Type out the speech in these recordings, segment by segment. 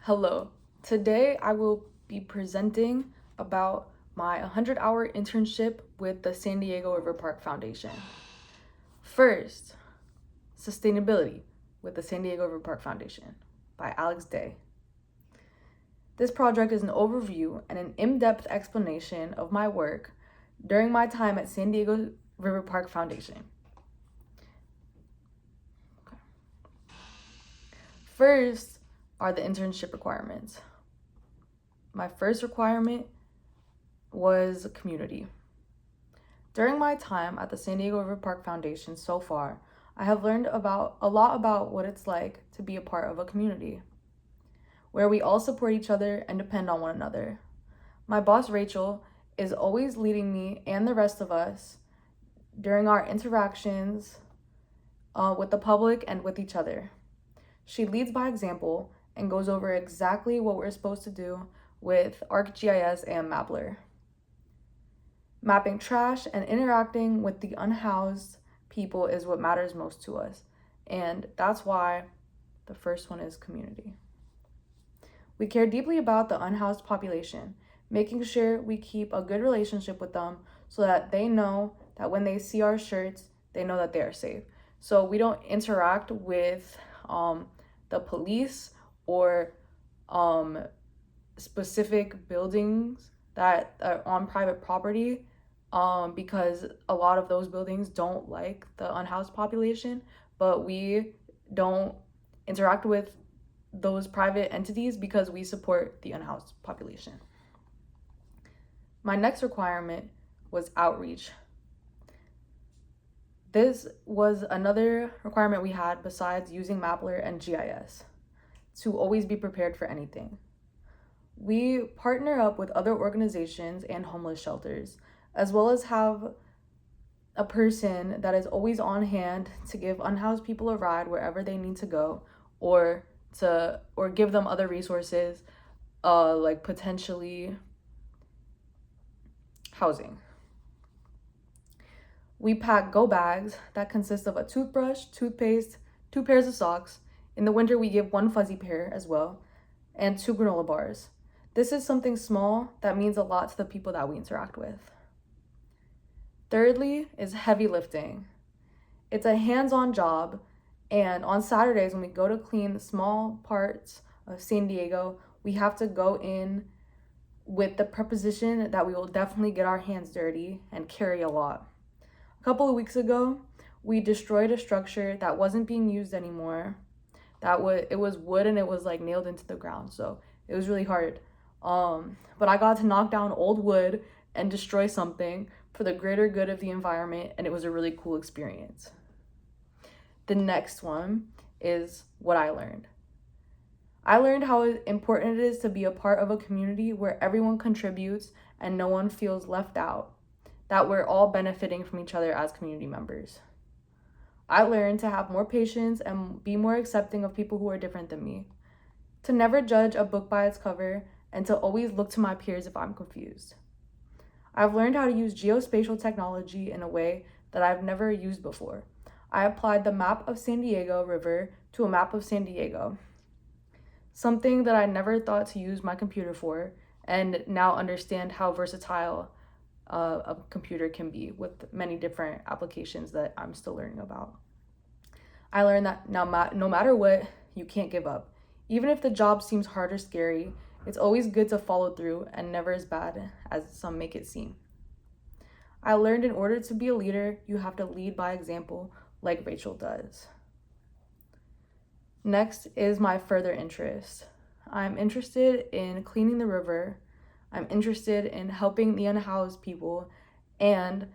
Hello. Today I will be presenting about my 100-hour internship with the San Diego River Park Foundation. First, Sustainability with the San Diego River Park Foundation by Alex Day. This project is an overview and an in-depth explanation of my work during my time at San Diego River Park Foundation. First are the internship requirements. My first requirement was community. During my time at the San Diego River Park Foundation so far, I have learned a lot about what it's like to be a part of a community, where we all support each other and depend on one another. My boss, Rachel, is always leading me and the rest of us during our interactions with the public and with each other. She leads by example and goes over exactly what we're supposed to do with ArcGIS and Mapler. Mapping trash and interacting with the unhoused people is what matters most to us, and that's why the first one is community. We care deeply about the unhoused population, making sure we keep a good relationship with them so that they know that when they see our shirts, they know that they are safe. So we don't interact with the police or specific buildings that are on private property because a lot of those buildings don't like the unhoused population, but we don't interact with those private entities because we support the unhoused population. My next requirement was outreach. This was another requirement we had besides using Mapler and GIS to always be prepared for anything. We partner up with other organizations and homeless shelters, as well as have a person that is always on hand to give unhoused people a ride wherever they need to go, or give them other resources, like potentially housing. We pack go bags that consist of a toothbrush, toothpaste, 2 pairs of socks. In the winter, we give 1 fuzzy pair as well, and 2 granola bars. This is something small that means a lot to the people that we interact with. Thirdly is heavy lifting. It's a hands-on job, and on Saturdays when we go to clean the small parts of San Diego, we have to go in with the preposition that we will definitely get our hands dirty and carry a lot. A couple of weeks ago, we destroyed a structure that wasn't being used anymore. It was wood and it was like nailed into the ground, so it was really hard. But I got to knock down old wood and destroy something for the greater good of the environment, and it was a really cool experience. The next one is what I learned. I learned how important it is to be a part of a community where everyone contributes and no one feels left out, that we're all benefiting from each other as community members. I learned to have more patience and be more accepting of people who are different than me, to never judge a book by its cover, and to always look to my peers if I'm confused. I've learned how to use geospatial technology in a way that I've never used before. I applied the map of San Diego River to a map of San Diego, something that I never thought to use my computer for, and now understand how versatile a computer can be with many different applications that I'm still learning about. I learned that no matter what, you can't give up. Even if the job seems hard or scary, it's always good to follow through and never as bad as some make it seem. I learned in order to be a leader, you have to lead by example like Rachel does. Next is my further interest. I'm interested in cleaning the river. I'm interested in helping the unhoused people, and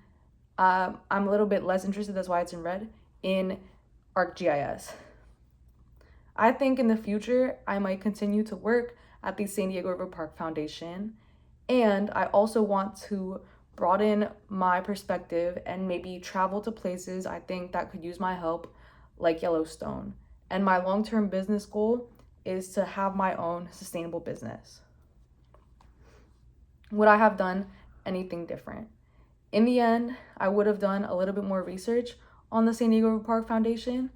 I'm a little bit less interested, that's why it's in red, in ArcGIS. I think in the future, I might continue to work at the San Diego River Park Foundation, and I also want to broaden my perspective and maybe travel to places I think that could use my help, like Yellowstone. And my long-term business goal is to have my own sustainable business. Would I have done anything different? In the end, I would have done a little bit more research on the San Diego River Park Foundation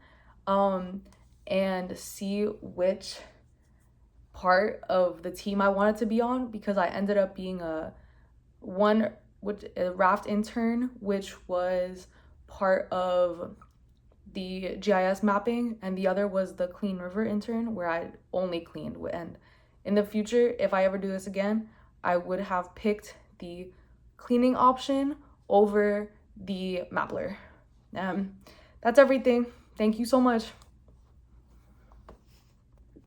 and see which part of the team I wanted to be on, because I ended up being a raft intern, which was part of the GIS mapping, and the other was the clean river intern, where I only cleaned. And in the future, if I ever do this again, I would have picked the cleaning option over the Mappler. That's everything. Thank you so much.